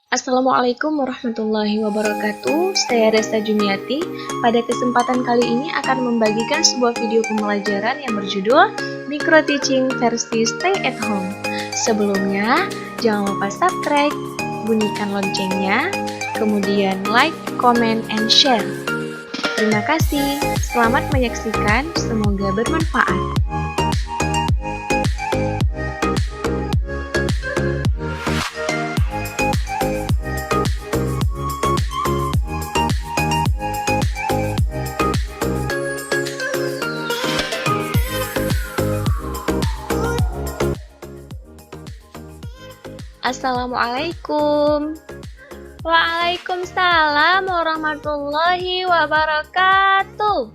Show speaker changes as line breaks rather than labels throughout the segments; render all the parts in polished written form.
Assalamualaikum warahmatullahi wabarakatuh. Saya Resta Juniati. Pada kesempatan kali ini akan membagikan sebuah video pembelajaran yang berjudul Micro Teaching versi Stay at Home. Sebelumnya, jangan lupa subscribe, bunyikan loncengnya, kemudian like, comment, and share. Terima kasih. Selamat menyaksikan. Semoga bermanfaat. Assalamualaikum. Waalaikumsalam warahmatullahi wabarakatuh.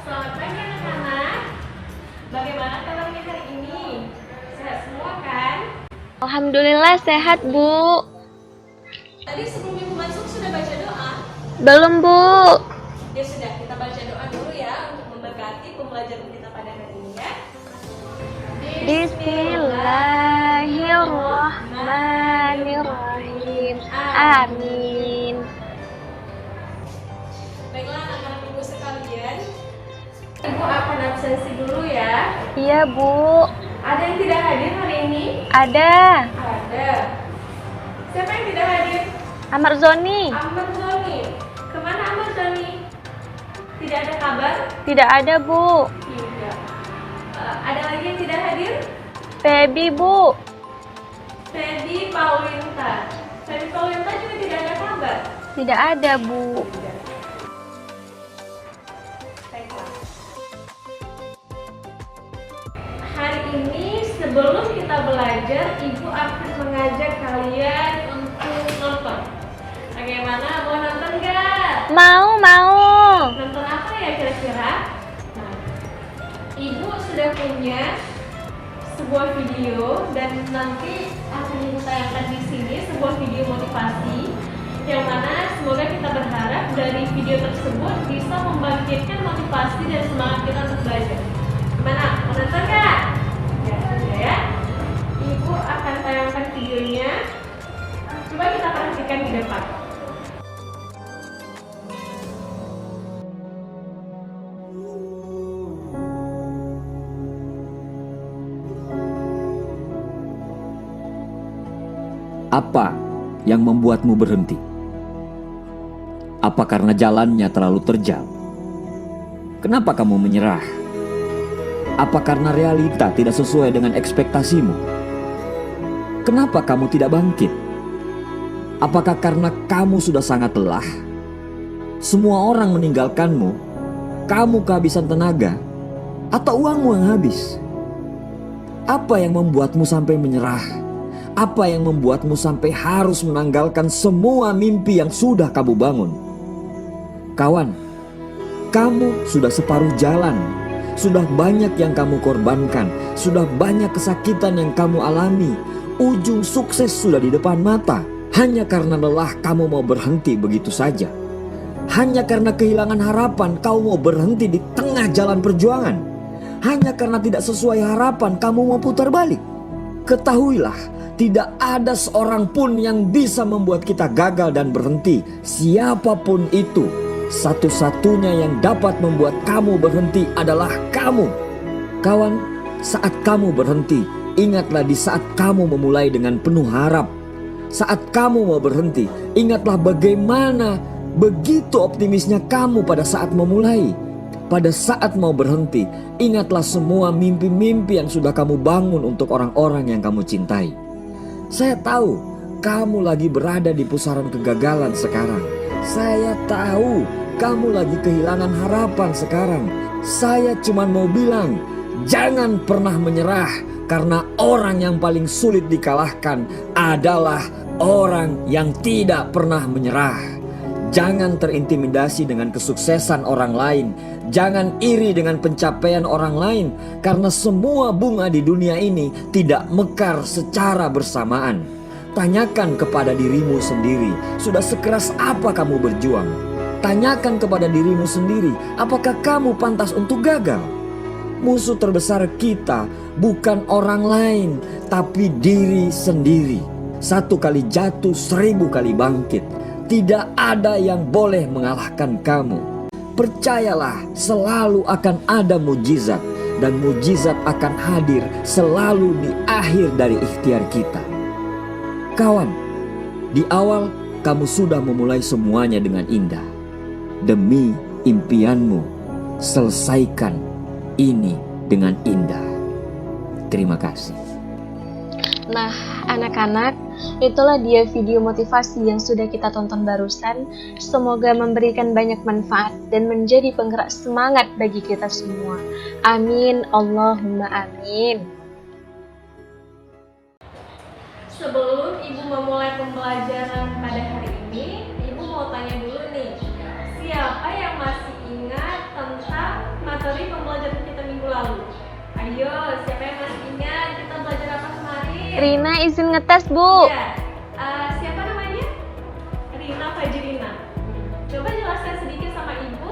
Selamat pagi anak-anak. Bagaimana kabarnya hari ini? Sehat semua kan?
Alhamdulillah sehat, Bu.
Tadi sebelum ibu masuk sudah baca doa?
Belum, Bu.
Ya sudah, kita baca doa dulu ya untuk memberkati pembelajaran kita pada hari ini ya.
Bismillahirrahmanirrahim. Amin.
Baiklah anak-anak ibu sekalian, ibu akan absensi dulu ya.
Iya, Bu.
Ada yang tidak hadir hari ini?
Ada.
Ada. Siapa yang tidak hadir?
Amar Zoni.
Ahmad Zoni. Kemana Ahmad Zoni? Tidak ada kabar?
Tidak ada, Bu.
Tidak. Ada lagi yang tidak hadir?
Febi, Bu.
Feby Paulinta. Feby Paulinta juga tidak ada kabar.
Tidak ada, Bu.
Baiklah. Hari ini sebelum kita belajar, Ibu akan mengajak kalian untuk nonton. Bagaimana? Mau nonton nggak?
Mau.
Nonton apa ya kira-kira? Nah, Ibu sudah punya sebuah video dan nanti akan Ibu tayangkan di sini sebuah video motivasi yang mana semoga kita berharap dari video tersebut bisa membangkitkan motivasi dan semangat kita untuk belajar. Gimana? Mau nonton nggak? Ya, sudah ya. Ibu akan tayangkan videonya. Coba kita perhatikan di depan.
Apa yang membuatmu berhenti? Apa karena jalannya terlalu terjal? Kenapa kamu menyerah? Apa karena realita tidak sesuai dengan ekspektasimu? Kenapa kamu tidak bangkit? Apakah karena kamu sudah sangat lelah? Semua orang meninggalkanmu, kamu kehabisan tenaga, atau uangmu yang habis? Apa yang membuatmu sampai menyerah? Apa yang membuatmu sampai harus menanggalkan semua mimpi yang sudah kamu bangun? Kawan, kamu sudah separuh jalan. Sudah banyak yang kamu korbankan. Sudah banyak kesakitan yang kamu alami. Ujung sukses sudah di depan mata. Hanya karena lelah kamu mau berhenti begitu saja. Hanya karena kehilangan harapan kamu mau berhenti di tengah jalan perjuangan. Hanya karena tidak sesuai harapan kamu mau putar balik. Ketahuilah, tidak ada seorang pun yang bisa membuat kita gagal dan berhenti. Siapapun itu, satu-satunya yang dapat membuat kamu berhenti adalah kamu. Kawan, saat kamu berhenti, ingatlah di saat kamu memulai dengan penuh harap. Saat kamu mau berhenti, ingatlah bagaimana begitu optimisnya kamu pada saat memulai. Pada saat mau berhenti, ingatlah semua mimpi-mimpi yang sudah kamu bangun untuk orang-orang yang kamu cintai. Saya tahu kamu lagi berada di pusaran kegagalan sekarang. Saya tahu kamu lagi kehilangan harapan sekarang. Saya cuma mau bilang, jangan pernah menyerah, karena orang yang paling sulit dikalahkan adalah orang yang tidak pernah menyerah. Jangan terintimidasi dengan kesuksesan orang lain. Jangan iri dengan pencapaian orang lain, karena semua bunga di dunia ini tidak mekar secara bersamaan. Tanyakan kepada dirimu sendiri, sudah sekeras apa kamu berjuang? Tanyakan kepada dirimu sendiri, apakah kamu pantas untuk gagal? Musuh terbesar kita bukan orang lain, tapi diri sendiri. Satu kali jatuh, 1000 kali bangkit. Tidak ada yang boleh mengalahkan kamu. Percayalah, selalu akan ada mujizat, dan mujizat akan hadir selalu di akhir dari ikhtiar kita. Kawan, di awal kamu sudah memulai semuanya dengan indah. Demi impianmu, selesaikan ini dengan indah. Terima kasih.
Nah, anak-anak, itulah dia video motivasi yang sudah kita tonton barusan. Semoga memberikan banyak manfaat dan menjadi penggerak semangat bagi kita semua. Amin, Allahumma amin.
Sebelum Ibu memulai pembelajaran pada hari ini, Ibu mau tanya dulu nih, siapa yang masih ingat tentang materi pembelajaran kita minggu lalu? Ayo, siapa yang masih ingat kita belajar apa kemarin?
Rina izin ngetes, Bu.
Ya, siapa namanya? Rina Fajrina. Coba jelaskan sedikit sama Ibu,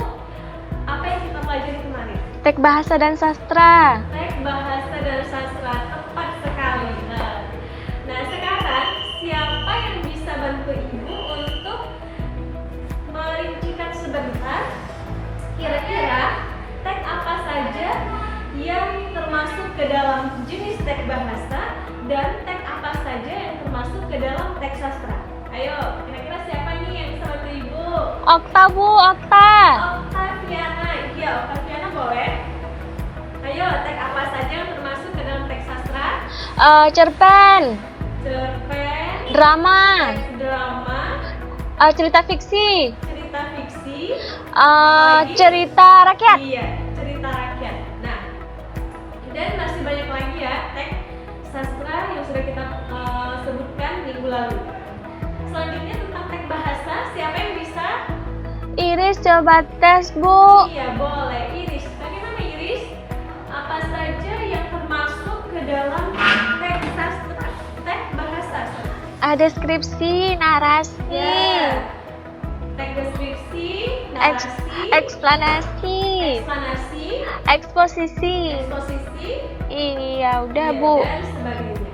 apa yang kita pelajari kemarin?
Tek bahasa dan sastra.
Tek bahasa dan sastra, tepat sekali. Nah, sekarang siapa yang bisa bantu Ibu untuk merincikan sebentar kira-kira tek apa saja yang termasuk ke dalam jenis tek bahasa dan tek apa saja yang termasuk ke dalam tek sastra? Ayo, kira-kira siapa nih yang bisa bantu Ibu?
Okta, Bu, Okta.
Oktaviana. Iya, Oktaviana boleh. Ayo, tek apa saja yang termasuk ke dalam tek sastra?
Cerpen,
Cerpen,
drama,
teks drama,
cerita fiksi,
cerita fiksi,
cerita rakyat.
iya, cerita rakyat. Nah, dan masih banyak lagi ya teks sastra yang sudah kita sebutkan minggu lalu. Selanjutnya tentang teks bahasa, siapa yang bisa?
Iris coba tes, Bu.
Iya, boleh. Iris, bagaimana Iris? Apa saja yang termasuk ke dalam teks sastra, teks bahasa?
Ada skripsi, narasi,
Ya, teks deskripsi, narasi,
eksplanasi,
eksplanasi,
eksposisi.
eksposisi,
Iya, udah,
ya,
Bu.
dan sebagainya.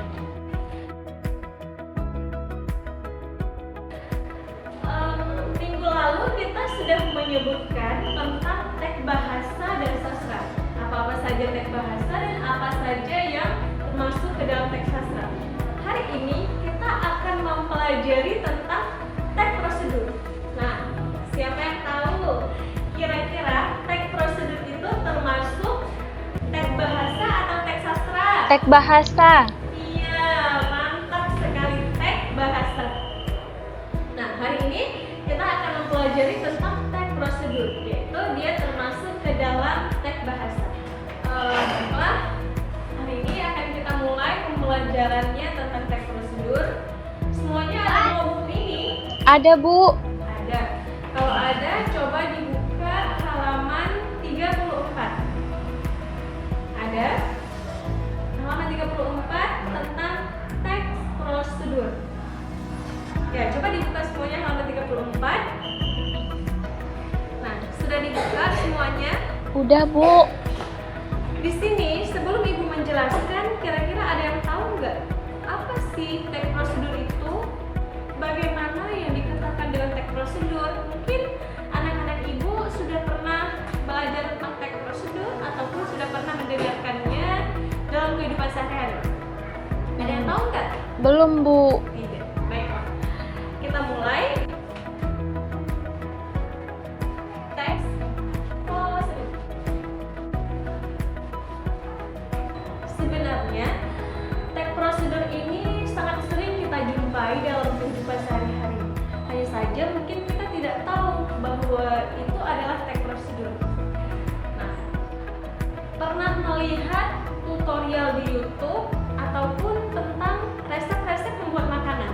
Minggu lalu kita sudah menyebutkan tentang teks bahasa dan sastra. Apa-apa saja teks bahasa dan apa saja yang termasuk ke dalam teks sastra. Hari ini kita akan mempelajari tentang teks prosedur. Nah, siapa yang tahu kira-kira teks prosedur itu termasuk teks bahasa atau teks sastra?
Tek bahasa.
Iya, mantap sekali, teks bahasa. Nah, hari ini kita akan mempelajari tentang teks prosedur, yaitu dia termasuk ke dalam teks bahasa. Setelah hari ini akan kita mulai pembelajarannya tentang teks prosedur. Semuanya ada di buku ini?
Ada, Bu.
Ada. Kalau ada, coba dibuka halaman 34. Ada? Halaman 34 tentang teks prosedur. Ya, coba dibuka semuanya halaman 34. Nah, sudah dibuka semuanya.
Udah, Bu.
Di sini, sebelum Ibu menjelaskan, kira-kira ada yang tahu nggak apa sih teks prosedur itu? Bagaimana yang dikatakan dengan teks prosedur? Mungkin anak-anak Ibu sudah pernah belajar tentang teks prosedur ataupun sudah pernah mendengarkannya dalam kehidupan sehari-hari. Ada yang tahu nggak?
Belum, Bu.
Tidak. Baiklah. Kita mulai. Teks prosedur. Sebenarnya, teks prosedur ini sangat sering kita jumpai dalam kehidupan sehari-hari. Hanya saja mungkin kita tidak tahu bahwa itu adalah teks prosedur. Nah, pernah melihat tutorial di YouTube ataupun tentang resep-resep membuat makanan?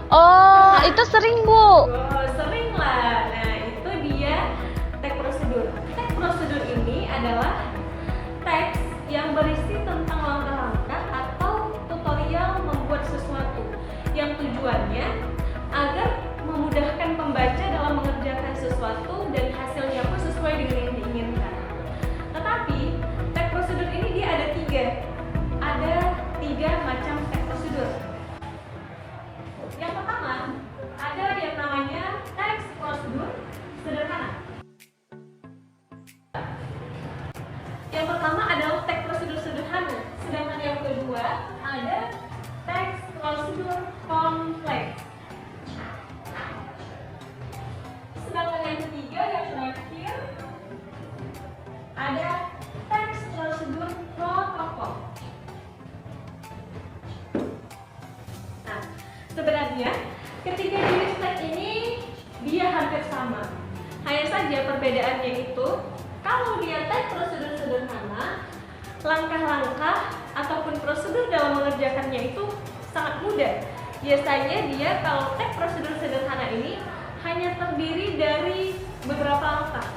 Oh, itu sering, Bu.
Oh, sering lah. Nah, itu dia teks prosedur. Teks prosedur ini adalah teks yang berisi tentang langkah-langkah atau tutorial membuat sesuatu yang tujuannya agar memudahkan pembaca dalam mengerjakan sesuatu dan hasilnya pun sesuai dengan yang diinginkan. Tetapi teks prosedur ini dia ada tiga macam teks prosedur. Yang pertama, ada yang namanya teks prosedur sederhana. Yang pertama adalah teks prosedur sederhana, sedangkan yang kedua ada teks prosedur kompleks. Sedangkan yang ketiga, yang terakhir, ada teks prosedur protokol. Nah, sebenarnya ketiga jenis teks ini dia hampir sama. Hanya saja perbedaannya itu, kalau dia teks prosedur sederhana, langkah-langkah ataupun prosedur dalam mengerjakannya itu sangat mudah. Biasanya dia kalau teks prosedur sederhana ini hanya terdiri dari beberapa langkah,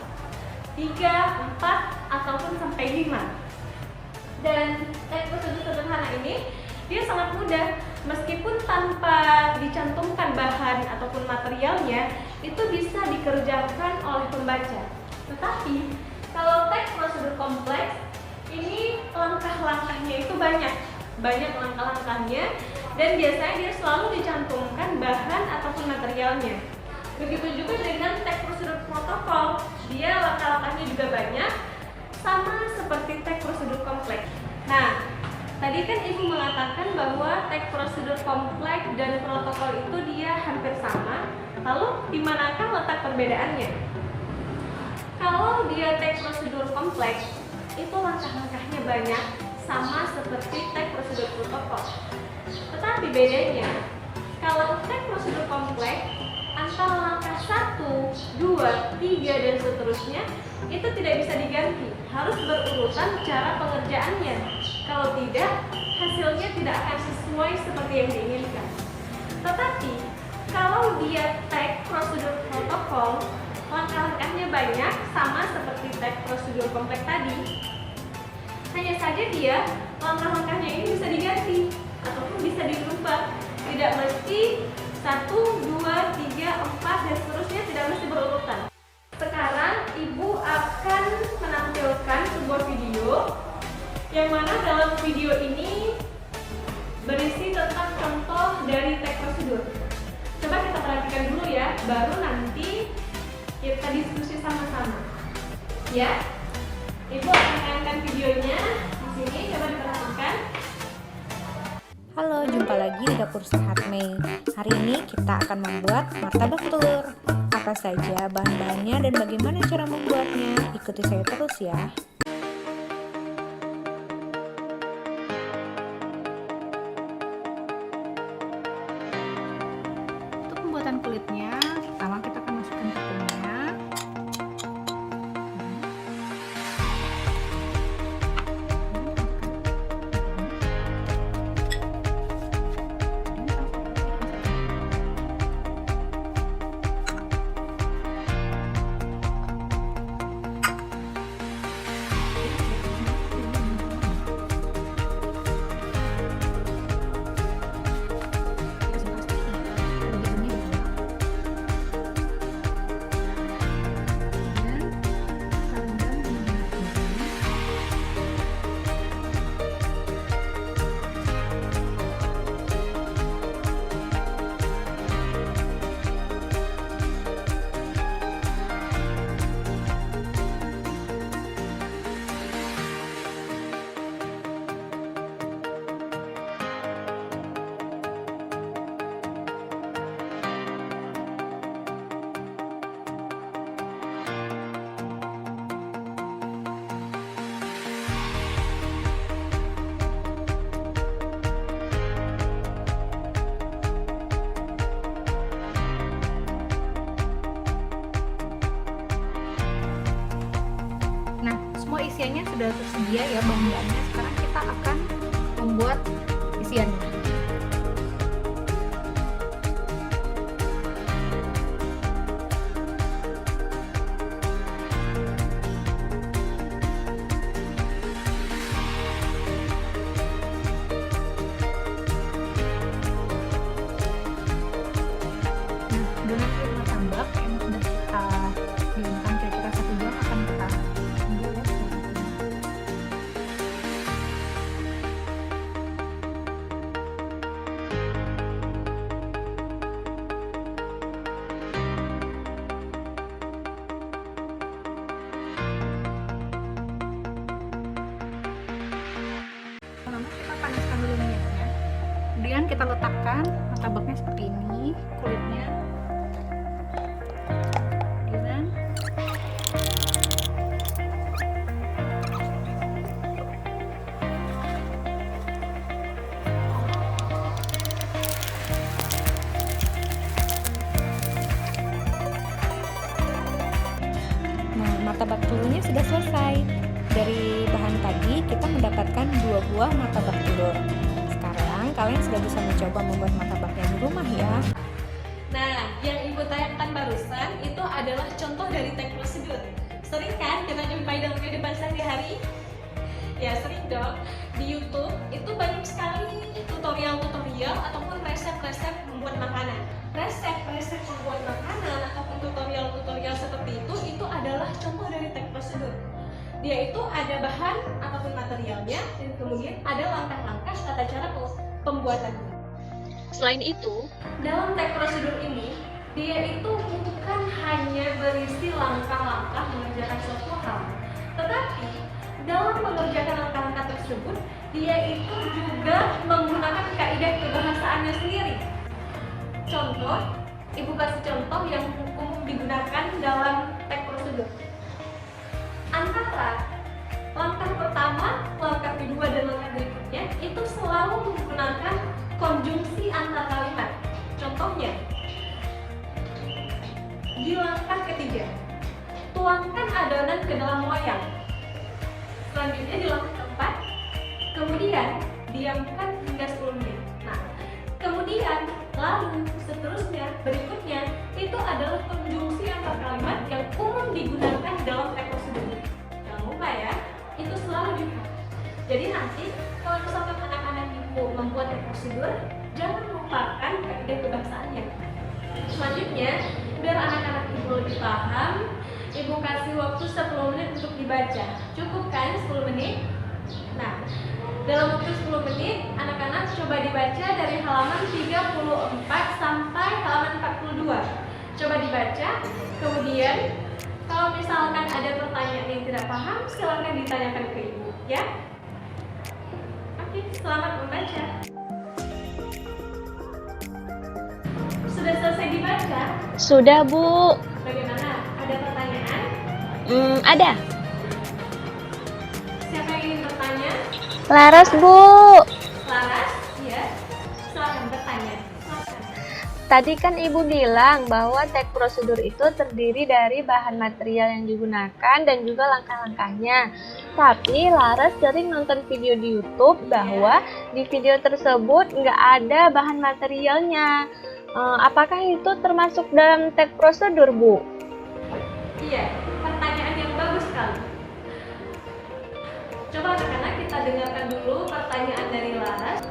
3, 4, ataupun sampai 5. Dan teks prosedur sederhana ini dia sangat mudah, meskipun tanpa dicantumkan bahan ataupun materialnya, itu bisa dikerjakan oleh pembaca. Tetapi kalau teks prosedur kompleks ini langkah-langkahnya itu banyak langkah-langkahnya, dan biasanya dia selalu dicantumkan bahan ataupun materialnya. Begitu juga dengan teks prosedur protokol, dia langkah-langkahnya juga banyak, sama seperti teks prosedur kompleks. Nah, tadi kan Ibu mengatakan bahwa teks prosedur kompleks dan protokol itu dia hampir sama. Lalu di manakah letak perbedaannya? Kalau dia teks prosedur kompleks, itu langkah-langkahnya banyak, sama seperti teks prosedur protokol. Tetapi bedanya, kalau teks prosedur kompleks, antara langkah 1, 2, 3, dan seterusnya itu tidak bisa diganti, harus berurutan cara pengerjaannya. Kalau tidak, hasilnya tidak akan sesuai seperti yang diinginkan. Tetapi kalau dia teks prosedur protokol, langkah-langkahnya banyak, sama seperti teks prosedur kompleks tadi. Hanya saja dia langkah-langkahnya ini bisa diganti ataupun bisa dirubah, tidak mesti 1, 2, 3, 4, dan seterusnya, tidak mesti berurutan. Sekarang Ibu akan menampilkan sebuah video yang mana dalam video ini berisi tentang contoh dari teks prosedur. Coba kita perhatikan dulu ya, baru nanti kita diskusi sama-sama. Ya, Ibu akan tayangkan videonya di sini, coba diperhatikan.
Halo, jumpa lagi di Dapur Sehat Mei. Hari ini kita akan membuat martabak telur. Apa saja bahan-bahannya dan bagaimana cara membuatnya? Ikuti saya terus ya. Untuk pembuatan kulitnya, pertama kita akan masukkan tepungnya. Semua isiannya sudah tersedia ya bahan-bahannya. Sekarang kita akan membuat isiannya. Dengan kulit martabak yang sudah kita diamkan kira-kira 1 jam akan kita ambil ya. martabaknya seperti ini kulitnya. Gimana? Nah, martabak telurnya sudah selesai. Dari bahan tadi kita mendapatkan 2 buah martabak telur. Sekarang kalian sudah bisa mencoba membuat martabaknya di rumah ya.
Nah, yang Ibu tayangkan barusan itu adalah contoh dari teknik prosedur. Sering kan kita jumpai dalam kehidupan sehari-hari? Ya, sering dong. Di YouTube itu banyak sekali tutorial-tutorial ataupun resep-resep membuat makanan. Resep-resep membuat makanan ataupun tutorial-tutorial seperti itu adalah contoh dari teknik prosedur. Dia itu ada bahan ataupun materialnya, dan kemudian ada langkah-langkah tata cara pembuatannya.
Selain itu,
Dalam teknik prosedur ini, dia itu bukan hanya berisi langkah-langkah mengerjakan suatu hal, tetapi dalam mengerjakan langkah-langkah tersebut, dia itu juga menggunakan kaidah kebahasaannya sendiri. Contoh, Ibu kasih contoh yang umum digunakan dalam teknik prosedur. Antara langkah pertama, langkah kedua, dan langkah berikutnya itu selalu menggunakan konjungsi antar kalimat. Contohnya, di langkah ketiga, tuangkan adonan ke dalam loyang. Selanjutnya di langkah keempat, kemudian diamkan hingga 10 menit. Nah, kemudian lalu seterusnya berikutnya itu adalah konjungsi antar kalimat yang umum digunakan dalam teknik prosedur. Jangan lupa ya, itu selalu juga. Jadi nanti kalau misalkan anak-anak Ibu membuat teknik prosedur, jangan lupakan kaidah kebahasaannya. Selanjutnya, biar anak-anak Ibu lebih paham, Ibu kasih waktu 10 menit untuk dibaca. Cukup kan 10 menit? Nah, dalam waktu 10 menit, anak-anak coba dibaca dari halaman 34 sampai halaman 42. Coba dibaca, kemudian kalau misalkan ada pertanyaan yang tidak paham, silakan ditanyakan ke Ibu, ya. Oke, selamat membaca. Sudah selesai dibaca?
sudah Bu.
Bagaimana? Ada pertanyaan?
Ada.
Siapa yang ingin bertanya?
Laras Bu.
Laras? Iya. Silakan bertanya. Silakan.
Tadi kan Ibu bilang bahwa teknik prosedur itu terdiri dari bahan material yang digunakan dan juga langkah-langkahnya. Tapi Laras sering nonton video di YouTube bahwa di video tersebut nggak ada bahan materialnya. Apakah itu termasuk dalam teknik prosedur, Bu?
Iya, pertanyaan yang bagus sekali. Coba anak-anak kita dengarkan dulu pertanyaan dari Laras.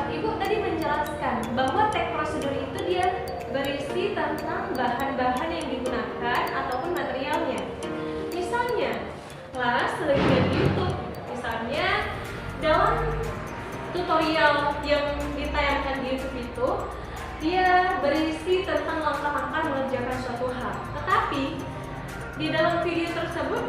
Ibu tadi menjelaskan bahwa teknik prosedur itu dia berisi tentang bahan-bahan yang digunakan ataupun materialnya. Misalnya, Laras sering lihat di YouTube. Misalnya, dalam tutorial yang ditayangkan di YouTube itu, dia berisi tentang langkah-langkah mengerjakan suatu hal. Tetapi di dalam video tersebut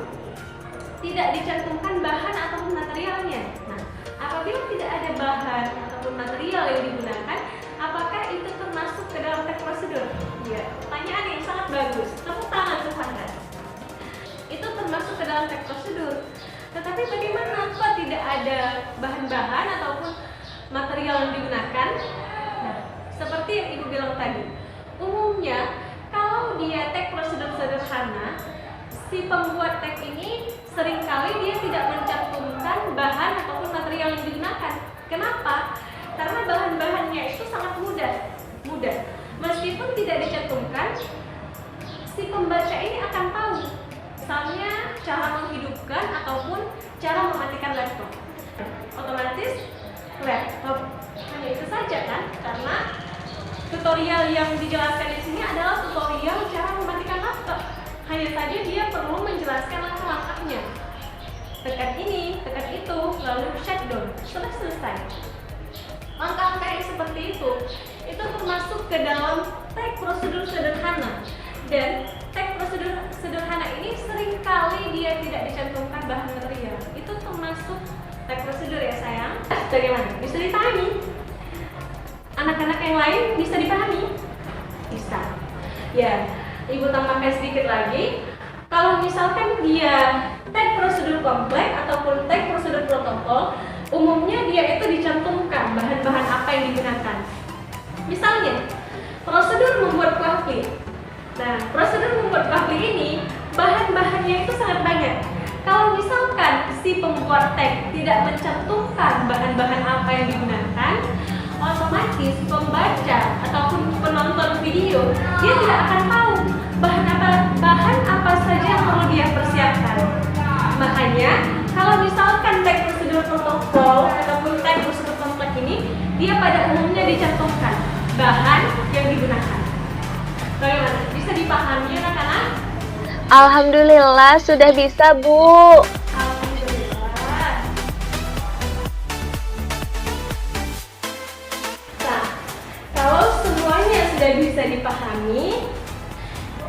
tidak dicantumkan bahan ataupun materialnya. Nah, apabila tidak ada bahan ataupun material yang digunakan, apakah itu termasuk ke dalam teknik prosedur? Ya, pertanyaan yang sangat bagus. Tepuk tangan untuk Anda. Itu termasuk ke dalam teknik prosedur. Tetapi bagaimana kok tidak ada bahan-bahan ataupun material yang digunakan? Nah, seperti yang Ibu bilang tadi, umumnya kalau dia teknik prosedur sederhana, si pembuat teks ini seringkali dia tidak mencantumkan bahan ataupun material yang digunakan. Kenapa? Karena bahan-bahannya itu sangat mudah. Meskipun tidak dicantumkan, si pembaca ini akan tahu, misalnya cara menghidupkan ataupun cara mematikan laptop. Otomatis laptop hanya itu saja kan? Karena tutorial yang dijelaskan di sini adalah tutorial cara mematikan laptop. Hanya saja dia perlu menjelaskan langkah-langkahnya. Tekan ini, tekan itu, lalu shutdown. Sudah selesai. Langkah-langkah yang seperti itu termasuk ke dalam teknik prosedur sederhana. Dan teknik prosedur sederhana ini seringkali dia tidak dicantumkan bahan material. Itu termasuk teknik prosedur ya sayang. Bagaimana? Bisa ditanya. anak-anak yang lain bisa dipahami? Bisa. Ya, Ibu tambahkan sedikit lagi. Kalau misalkan dia tag prosedur kompleks ataupun tag prosedur protokol, umumnya dia itu dicantumkan bahan-bahan apa yang digunakan. Misalnya, prosedur membuat kuah pli. Nah, prosedur membuat kuah pli ini bahan-bahannya itu sangat banyak. Kalau misalkan si pembuat tag tidak mencantumkan bahan-bahan apa yang digunakan, otomatis pembaca ataupun penonton video dia tidak akan tahu bahan apa saja yang perlu dia persiapkan. Makanya kalau misalkan tag prosedur protokol ataupun tag prosedur kompleks ini, dia pada umumnya dicantumkan bahan yang digunakan. Bagaimana? Bisa dipahami anak-anak?
Alhamdulillah sudah bisa, Bu.
Alhamdulillah. Nah, kalau semuanya sudah bisa dipahami,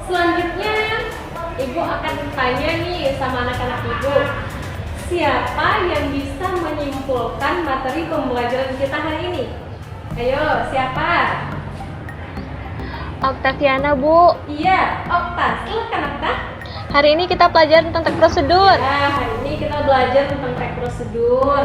selanjutnya Ibu akan tanya nih sama anak-anak Ibu, siapa yang bisa menyimpulkan materi pembelajaran kita hari ini? Ayo, siapa?
Oktaviana, Bu.
Iya, Okta. Silakan Okta.
Hari ini kita pelajaran tentang prosedur.
Nah, hari ini kita belajar tentang tag prosedur.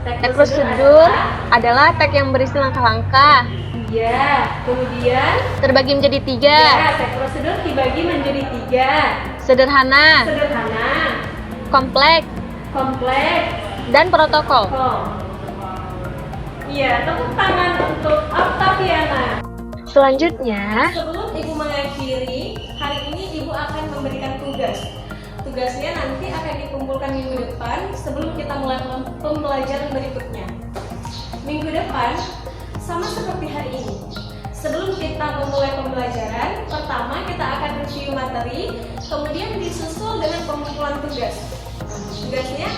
Tag prosedur adalah tag yang berisi langkah-langkah.
Iya, kemudian
Terbagi menjadi 3.
ya, tag prosedur dibagi menjadi 3.
Sederhana,
Sederhana,
kompleks,
kompleks,
dan protokol.
Iya, tepuk tangan untuk Oktaviana.
Selanjutnya,
Sebelum Ibu mengakhiri, hari ini Ibu akan memberikan tugas. Tugasnya nanti akan dikumpulkan minggu depan sebelum kita mulai pembelajaran berikutnya. Minggu depan, sama seperti hari ini. Sebelum kita memulai pembelajaran, pertama kita akan review materi, kemudian disusul dengan pengumpulan tugas. Tugasnya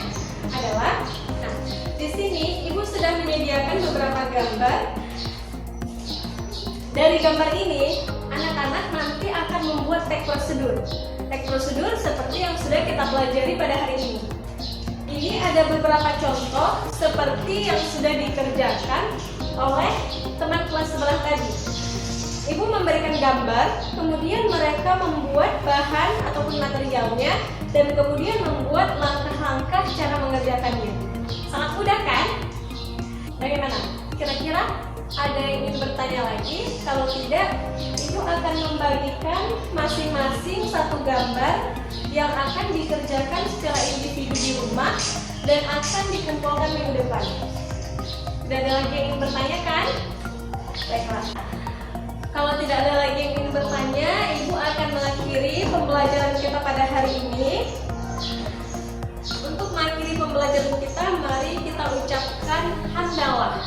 adalah, nah, di sini Ibu sudah menyediakan beberapa gambar. Dari gambar ini, anak-anak nanti akan membuat tag prosedur. Tag prosedur seperti yang sudah kita pelajari pada hari ini. Ini ada beberapa contoh seperti yang sudah dikerjakan oleh teman kelas sebelah tadi. Ibu memberikan gambar, kemudian mereka membuat bahan ataupun materialnya, dan kemudian membuat langkah-langkah cara mengerjakannya. Sangat mudah kan? Bagaimana? Kira-kira ada yang ingin bertanya lagi? Kalau tidak, Ibu akan membagikan masing-masing satu gambar yang akan dikerjakan secara individu di rumah dan akan dikumpulkan minggu depan. Tidak ada lagi yang ingin bertanya kan? Baiklah. Kalau tidak ada lagi yang ingin bertanya, Ibu akan mengakhiri pembelajaran kita pada hari ini. Untuk mengakhiri pembelajaran kita, mari kita ucapkan hamdalah.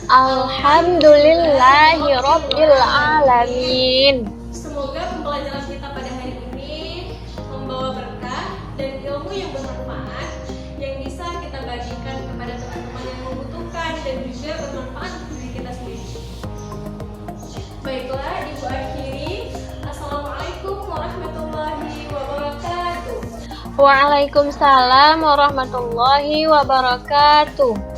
Alhamdulillahirabbil alamin.
Semoga pembelajaran kita pada hari ini membawa berkah dan ilmu yang bermanfaat yang bisa kita bagikan kepada teman-teman yang membutuhkan dan juga bermanfaat untuk diri kita sendiri. Baiklah, Ibu akhiri. Assalamualaikum warahmatullahi wabarakatuh.
Waalaikumsalam warahmatullahi wabarakatuh.